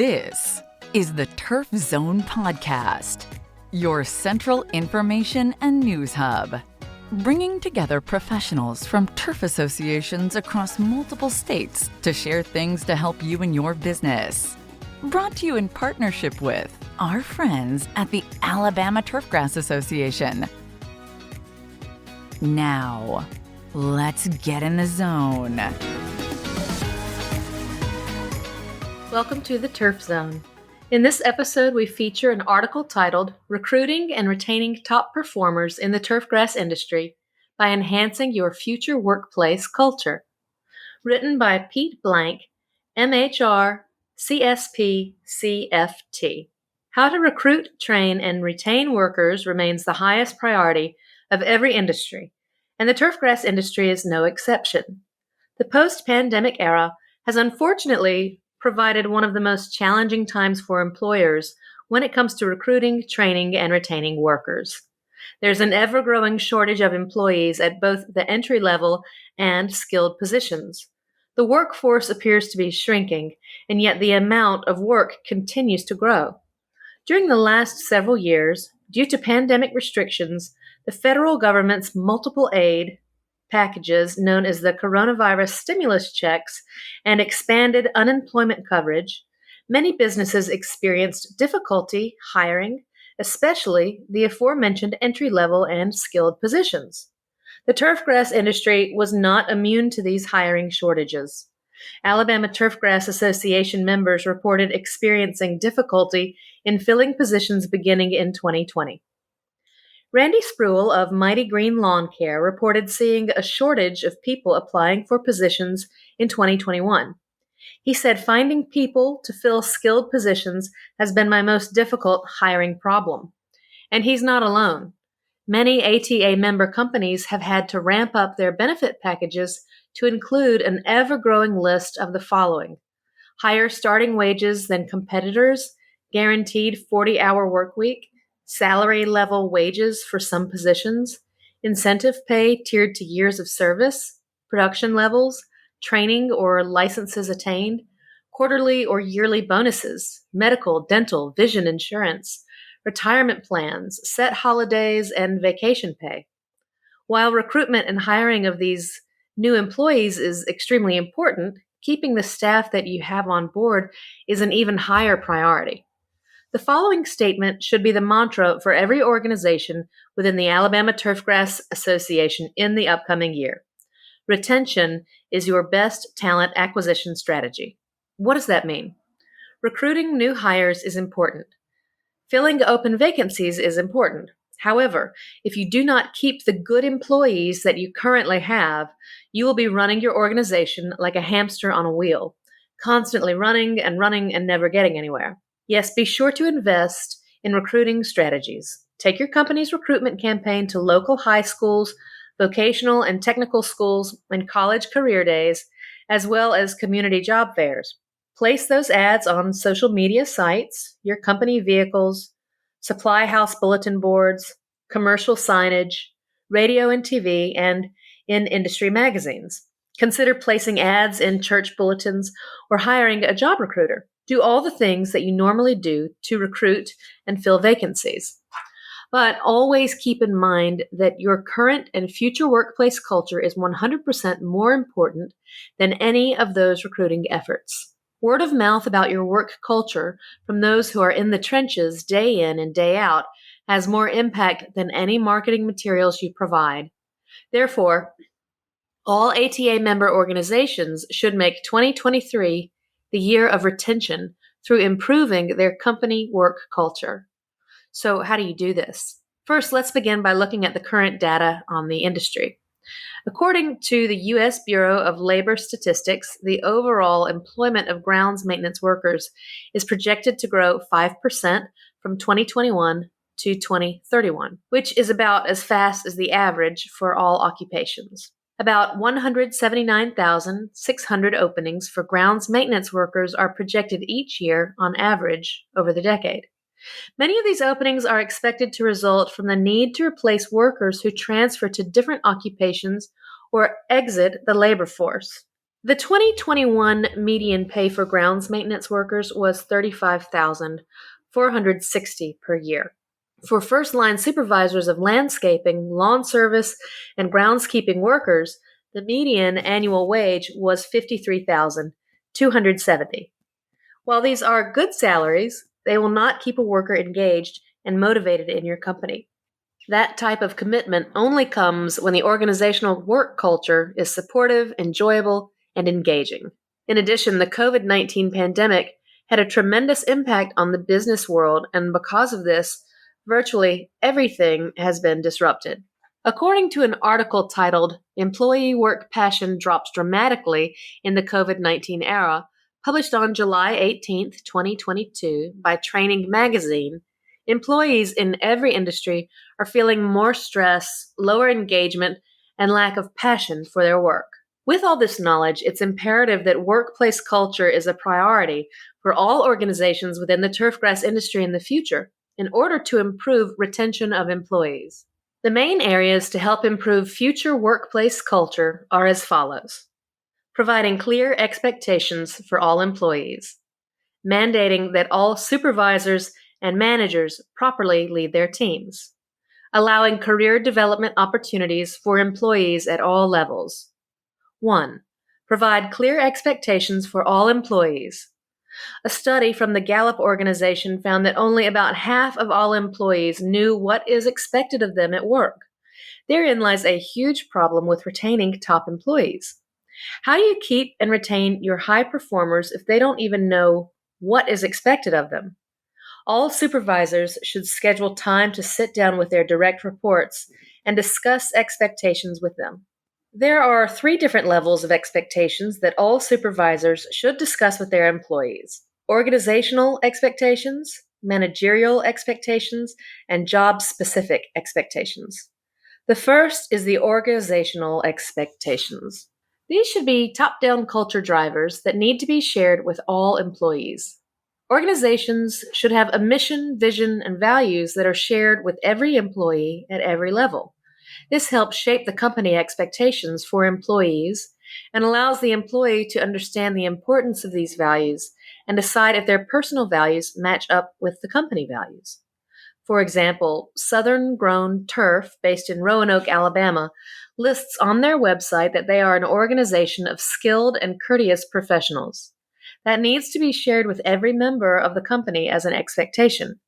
This is the Turf Zone Podcast, your central information and news hub, bringing together professionals from turf associations across multiple states to share things to help you in your business. Brought to you in partnership with our friends at the Alabama Turfgrass Association. Now, let's get in the zone. Welcome to the Turf Zone. In this episode, we feature an article titled Recruiting and Retaining Top Performers in the Turfgrass Industry by Enhancing Your Future Workplace Culture, written by Pete Blank, MHR, CSP, CFT. How to recruit, train, and retain workers remains the highest priority of every industry, and the turfgrass industry is no exception. The post-pandemic era has unfortunately provided one of the most challenging times for employers when it comes to recruiting, training, and retaining workers. There's an ever-growing shortage of employees at both the entry-level and skilled positions. The workforce appears to be shrinking, and yet the amount of work continues to grow. During the last several years, due to pandemic restrictions, the federal government's multiple aid packages known as the coronavirus stimulus checks and expanded unemployment coverage, many businesses experienced difficulty hiring, especially the aforementioned entry-level and skilled positions. The turfgrass industry was not immune to these hiring shortages. Alabama Turfgrass Association members reported experiencing difficulty in filling positions beginning in 2020. Randy Spruill of Mighty Green Lawn Care reported seeing a shortage of people applying for positions in 2021. He said, "Finding people to fill skilled positions has been my most difficult hiring problem." And he's not alone. Many ATA member companies have had to ramp up their benefit packages to include an ever-growing list of the following: higher starting wages than competitors, guaranteed 40-hour work week, salary level wages for some positions, incentive pay tiered to years of service, production levels, training or licenses attained, quarterly or yearly bonuses, medical, dental, vision insurance, retirement plans, set holidays, and vacation pay. While recruitment and hiring of these new employees is extremely important, keeping the staff that you have on board is an even higher priority. The following statement should be the mantra for every organization within the Alabama Turfgrass Association in the upcoming year. Retention is your best talent acquisition strategy. What does that mean? Recruiting new hires is important. Filling open vacancies is important. However, if you do not keep the good employees that you currently have, you will be running your organization like a hamster on a wheel, constantly running and never getting anywhere. Yes, be sure to invest in recruiting strategies. Take your company's recruitment campaign to local high schools, vocational and technical schools, and college career days, as well as community job fairs. Place those ads on social media sites, your company vehicles, supply house bulletin boards, commercial signage, radio and TV, and in industry magazines. Consider placing ads in church bulletins or hiring a job recruiter. Do all the things that you normally do to recruit and fill vacancies. But always keep in mind that your current and future workplace culture is 100% more important than any of those recruiting efforts. Word of mouth about your work culture from those who are in the trenches day in and day out has more impact than any marketing materials you provide. Therefore, all ATA member organizations should make 2023 the year of retention through improving their company work culture. So how do you do this? First, let's begin by looking at the current data on the industry. According to the U.S. Bureau of Labor Statistics, the overall employment of grounds maintenance workers is projected to grow 5% from 2021 to 2031, which is about as fast as the average for all occupations. About 179,600 openings for grounds maintenance workers are projected each year on average over the decade. Many of these openings are expected to result from the need to replace workers who transfer to different occupations or exit the labor force. The 2021 median pay for grounds maintenance workers was $35,460 per year. For first-line supervisors of landscaping, lawn service, and groundskeeping workers, the median annual wage was $53,270. While these are good salaries, they will not keep a worker engaged and motivated in your company. That type of commitment only comes when the organizational work culture is supportive, enjoyable, and engaging. In addition, the COVID-19 pandemic had a tremendous impact on the business world, and because of this, virtually everything has been disrupted. According to an article titled Employee Work Passion Drops Dramatically in the COVID-19 Era, published on July 18, 2022 by Training Magazine, employees in every industry are feeling more stress, lower engagement, and lack of passion for their work. With all this knowledge, it's imperative that workplace culture is a priority for all organizations within the turfgrass industry in the future in order to improve retention of employees. The main areas to help improve future workplace culture are as follows: providing clear expectations for all employees, mandating that all supervisors and managers properly lead their teams, allowing career development opportunities for employees at all levels. 1. Provide clear expectations for all employees. A study from the Gallup organization found that only about half of all employees knew what is expected of them at work. Therein lies a huge problem with retaining top employees. How do you keep and retain your high performers if they don't even know what is expected of them? All supervisors should schedule time to sit down with their direct reports and discuss expectations with them. There are 3 different levels of expectations that all supervisors should discuss with their employees: organizational expectations, managerial expectations, and job-specific expectations. The first is the organizational expectations. These should be top-down culture drivers that need to be shared with all employees. Organizations should have a mission, vision, and values that are shared with every employee at every level. This helps shape the company expectations for employees and allows the employee to understand the importance of these values and decide if their personal values match up with the company values. For example, Southern Grown Turf, based in Roanoke, Alabama, lists on their website that they are an organization of skilled and courteous professionals. That needs to be shared with every member of the company as an expectation.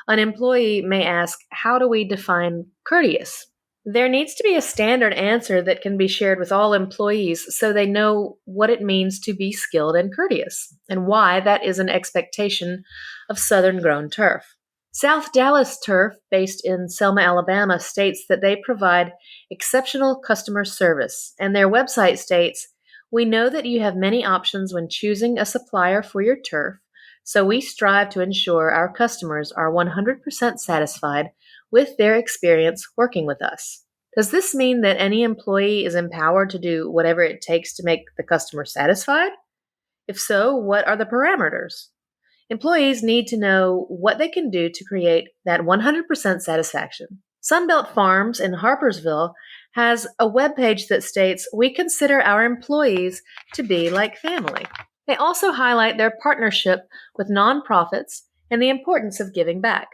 An employee may ask, how do we define courteous? There needs to be a standard answer that can be shared with all employees so they know what it means to be skilled and courteous, and why that is an expectation of Southern Grown Turf. South Dallas Turf, based in Selma, Alabama, states that they provide exceptional customer service, and their website states, "We know that you have many options when choosing a supplier for your turf, so we strive to ensure our customers are 100% satisfied with their experience working with us." Does this mean that any employee is empowered to do whatever it takes to make the customer satisfied? If so, what are the parameters? Employees need to know what they can do to create that 100% satisfaction. Sunbelt Farms in Harpersville has a webpage that states, "We consider our employees to be like family." They also highlight their partnership with nonprofits and the importance of giving back.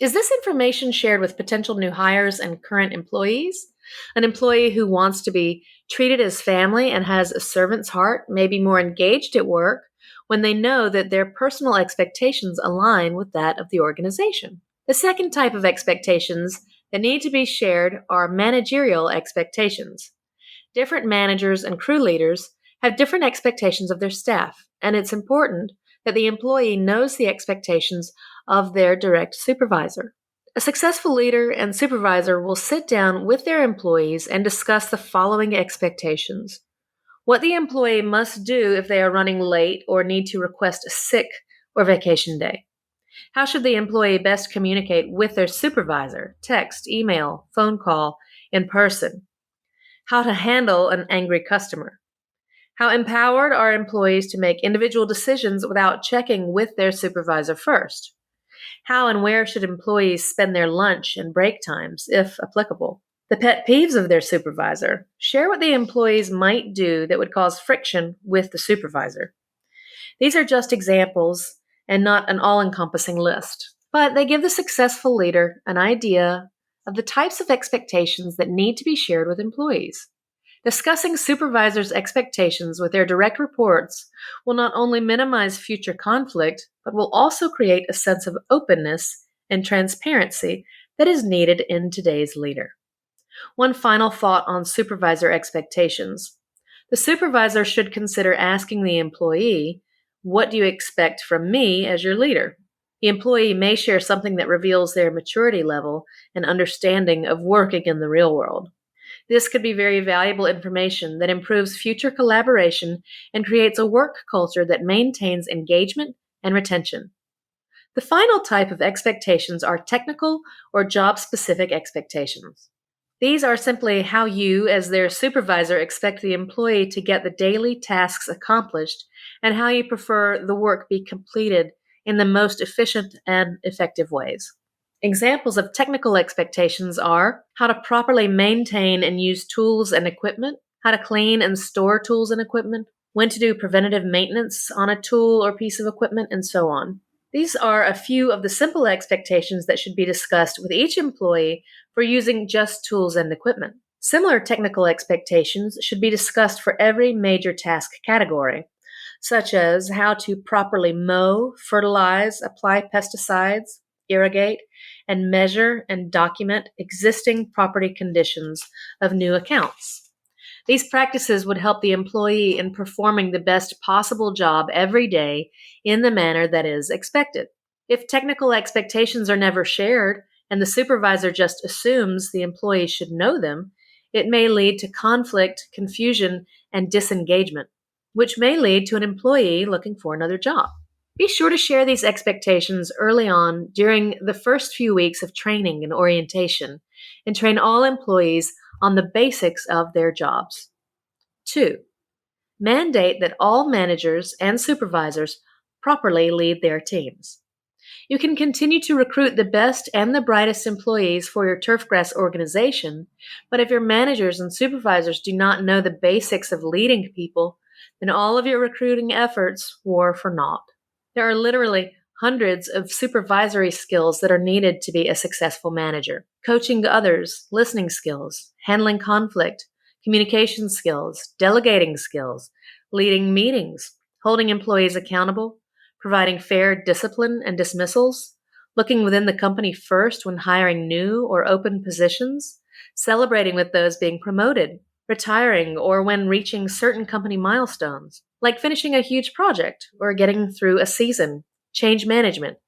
Is this information shared with potential new hires and current employees? An employee who wants to be treated as family and has a servant's heart may be more engaged at work when they know that their personal expectations align with that of the organization. The second type of expectations that need to be shared are managerial expectations. Different managers and crew leaders have different expectations of their staff, and it's important that the employee knows the expectations of their direct supervisor. A successful leader and supervisor will sit down with their employees and discuss the following expectations: what the employee must do if they are running late or need to request a sick or vacation day. How should the employee best communicate with their supervisor, text, email, phone call, in person? How to handle an angry customer. How empowered are employees to make individual decisions without checking with their supervisor first? How and where should employees spend their lunch and break times, if applicable? The pet peeves of their supervisor. Share what the employees might do that would cause friction with the supervisor. These are just examples and not an all-encompassing list, but they give the successful leader an idea of the types of expectations that need to be shared with employees. Discussing supervisors' expectations with their direct reports will not only minimize future conflict, but will also create a sense of openness and transparency that is needed in today's leader. One final thought on supervisor expectations. The supervisor should consider asking the employee, "What do you expect from me as your leader?" The employee may share something that reveals their maturity level and understanding of working in the real world. This could be very valuable information that improves future collaboration and creates a work culture that maintains engagement and retention. The final type of expectations are technical or job-specific expectations. These are simply how you, as their supervisor, expect the employee to get the daily tasks accomplished and how you prefer the work be completed in the most efficient and effective ways. Examples of technical expectations are how to properly maintain and use tools and equipment, how to clean and store tools and equipment, when to do preventative maintenance on a tool or piece of equipment, and so on. These are a few of the simple expectations that should be discussed with each employee for using just tools and equipment. Similar technical expectations should be discussed for every major task category, such as how to properly mow, fertilize, apply pesticides, irrigate, and measure and document existing property conditions of new accounts. These practices would help the employee in performing the best possible job every day in the manner that is expected. If technical expectations are never shared and the supervisor just assumes the employee should know them, it may lead to conflict, confusion, and disengagement, which may lead to an employee looking for another job. Be sure to share these expectations early on during the first few weeks of training and orientation, and train all employees on the basics of their jobs. 2. Mandate that all managers and supervisors properly lead their teams. You can continue to recruit the best and the brightest employees for your Turfgrass organization, but if your managers and supervisors do not know the basics of leading people, then all of your recruiting efforts were for naught. There are literally hundreds of supervisory skills that are needed to be a successful manager. Coaching others, listening skills, handling conflict, communication skills, delegating skills, leading meetings, holding employees accountable, providing fair discipline and dismissals, looking within the company first when hiring new or open positions, celebrating with those being promoted, retiring, or when reaching certain company milestones, like finishing a huge project or getting through a season, change management,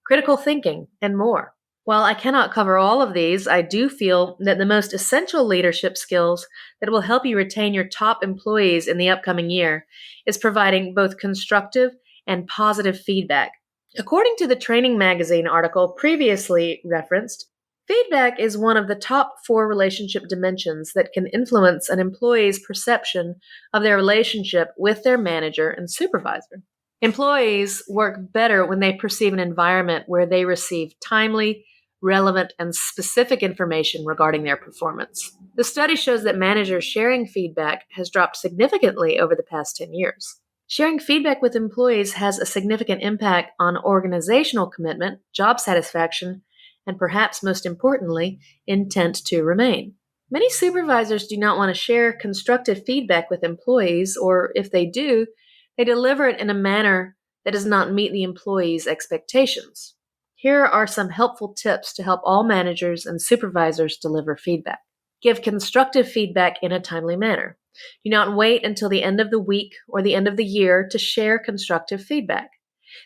critical thinking, and more. While I cannot cover all of these, I do feel that the most essential leadership skills that will help you retain your top employees in the upcoming year is providing both constructive and positive feedback. According to the Training Magazine article previously referenced, feedback is one of the top 4 relationship dimensions that can influence an employee's perception of their relationship with their manager and supervisor. Employees work better when they perceive an environment where they receive timely, relevant, and specific information regarding their performance. The study shows that managers sharing feedback has dropped significantly over the past 10 years. Sharing feedback with employees has a significant impact on organizational commitment, job satisfaction, and perhaps most importantly, intent to remain. Many supervisors do not want to share constructive feedback with employees, or if they do, they deliver it in a manner that does not meet the employee's expectations. Here are some helpful tips to help all managers and supervisors deliver feedback. Give constructive feedback in a timely manner. Do not wait until the end of the week or the end of the year to share constructive feedback.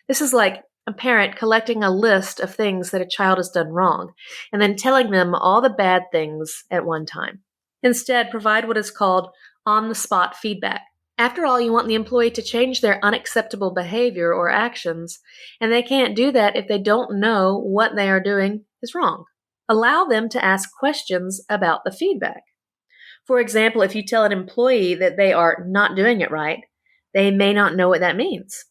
This is like a parent collecting a list of things that a child has done wrong and then telling them all the bad things at one time. Instead, provide what is called on-the-spot feedback. After all, you want the employee to change their unacceptable behavior or actions, and they can't do that if they don't know what they are doing is wrong. Allow them to ask questions about the feedback. For example, if you tell an employee that they are not doing it right, they may not know what that means.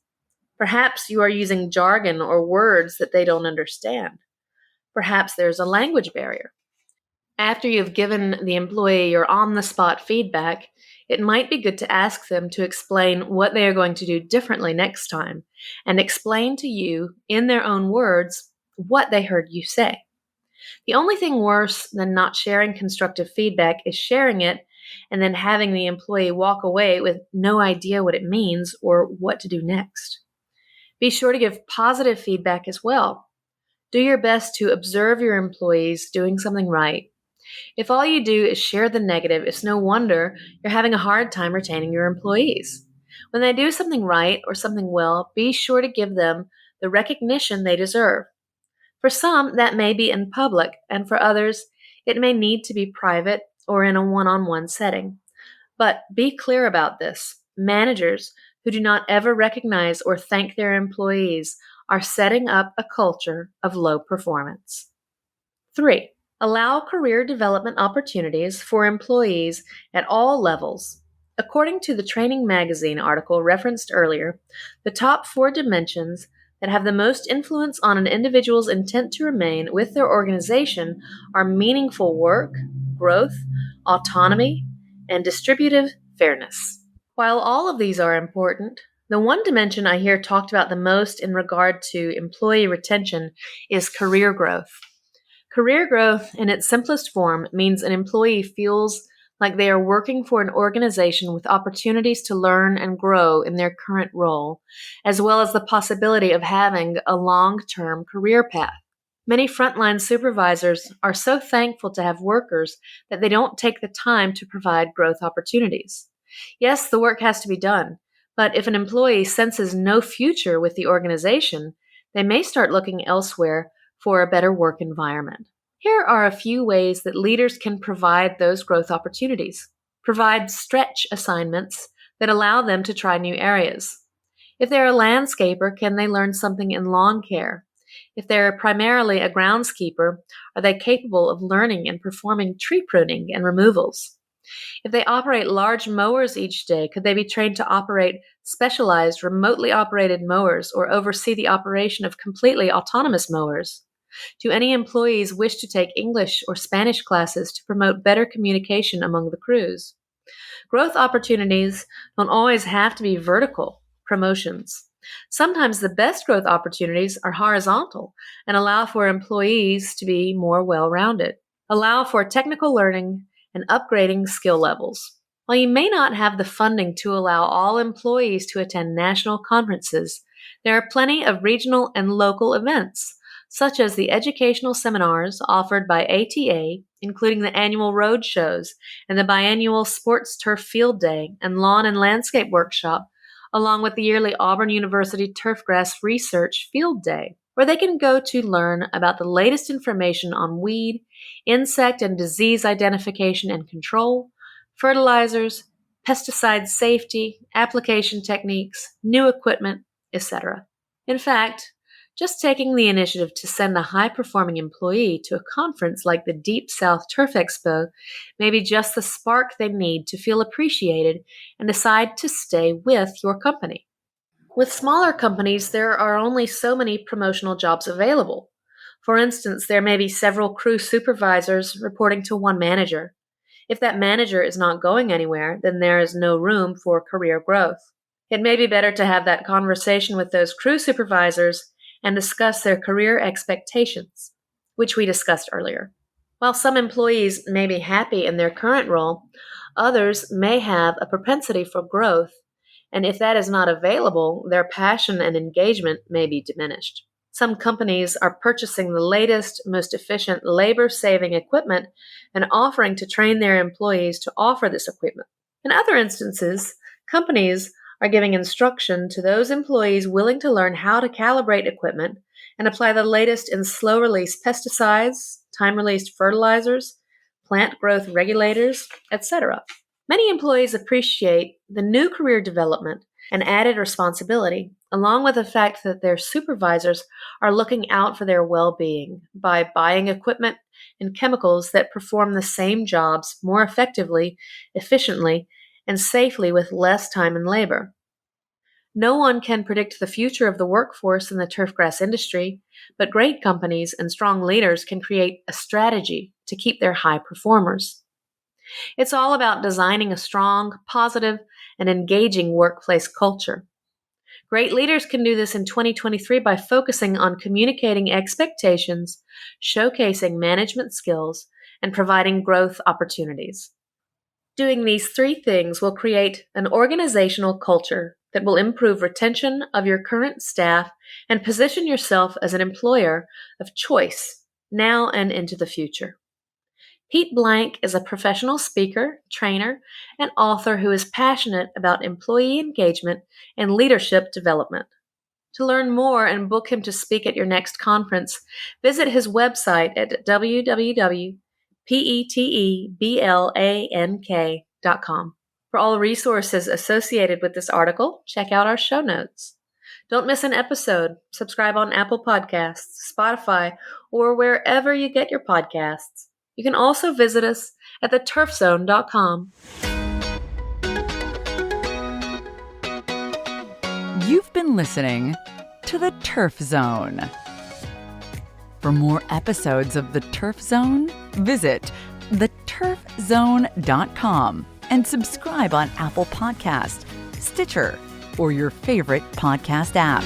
Perhaps you are using jargon or words that they don't understand. Perhaps there's a language barrier. After you've given the employee your on-the-spot feedback, it might be good to ask them to explain what they are going to do differently next time and explain to you, in their own words, what they heard you say. The only thing worse than not sharing constructive feedback is sharing it and then having the employee walk away with no idea what it means or what to do next. Be sure to give positive feedback as well. Do your best to observe your employees doing something right. If all you do is share the negative, it's no wonder you're having a hard time retaining your employees. When they do something right or something well, be sure to give them the recognition they deserve. For some, that may be in public, and for others, it may need to be private or in a one-on-one setting. But be clear about this. Managers who do not ever recognize or thank their employees are setting up a culture of low performance. 3. Allow career development opportunities for employees at all levels. According to the Training Magazine article referenced earlier, the top 4 dimensions that have the most influence on an individual's intent to remain with their organization are meaningful work, growth, autonomy, and distributive fairness. While all of these are important, the one dimension I hear talked about the most in regard to employee retention is career growth. Career growth, in its simplest form, means an employee feels like they are working for an organization with opportunities to learn and grow in their current role, as well as the possibility of having a long-term career path. Many frontline supervisors are so thankful to have workers that they don't take the time to provide growth opportunities. Yes, the work has to be done, but if an employee senses no future with the organization, they may start looking elsewhere for a better work environment. Here are a few ways that leaders can provide those growth opportunities. Provide stretch assignments that allow them to try new areas. If they're a landscaper, can they learn something in lawn care? If they're primarily a groundskeeper, are they capable of learning and performing tree pruning and removals? If they operate large mowers each day, could they be trained to operate specialized, remotely operated mowers or oversee the operation of completely autonomous mowers? Do any employees wish to take English or Spanish classes to promote better communication among the crews? Growth opportunities don't always have to be vertical promotions. Sometimes the best growth opportunities are horizontal and allow for employees to be more well-rounded. Allow for technical learning and upgrading skill levels. While you may not have the funding to allow all employees to attend national conferences, there are plenty of regional and local events, such as the educational seminars offered by ATA, including the annual road shows and the biannual Sports Turf Field Day and Lawn and Landscape Workshop, along with the yearly Auburn University Turfgrass Research Field Day, where they can go to learn about the latest information on weed, insect and disease identification and control, fertilizers, pesticide safety, application techniques, new equipment, etc. In fact, just taking the initiative to send a high-performing employee to a conference like the Deep South Turf Expo may be just the spark they need to feel appreciated and decide to stay with your company. With smaller companies, there are only so many promotional jobs available. For instance, there may be several crew supervisors reporting to one manager. If that manager is not going anywhere, then there is no room for career growth. It may be better to have that conversation with those crew supervisors and discuss their career expectations, which we discussed earlier. While some employees may be happy in their current role, others may have a propensity for growth, and if that is not available, their passion and engagement may be diminished. Some companies are purchasing the latest, most efficient labor-saving equipment and offering to train their employees to offer this equipment. In other instances, companies are giving instruction to those employees willing to learn how to calibrate equipment and apply the latest in slow-release pesticides, time-released fertilizers, plant growth regulators, etc. Many employees appreciate the new career development and added responsibility, along with the fact that their supervisors are looking out for their well-being by buying equipment and chemicals that perform the same jobs more effectively, efficiently, and safely with less time and labor. No one can predict the future of the workforce in the turfgrass industry, but great companies and strong leaders can create a strategy to keep their high performers. It's all about designing a strong, positive, and engaging workplace culture. Great leaders can do this in 2023 by focusing on communicating expectations, showcasing management skills, and providing growth opportunities. Doing these three things will create an organizational culture that will improve retention of your current staff and position yourself as an employer of choice now and into the future. Pete Blank is a professional speaker, trainer, and author who is passionate about employee engagement and leadership development. To learn more and book him to speak at your next conference, visit his website at www.peteblank.com. For all resources associated with this article, check out our show notes. Don't miss an episode. Subscribe on Apple Podcasts, Spotify, or wherever you get your podcasts. You can also visit us at theturfzone.com. You've been listening to The Turf Zone. For more episodes of The Turf Zone, visit theturfzone.com and subscribe on Apple Podcast, Stitcher, or your favorite podcast app.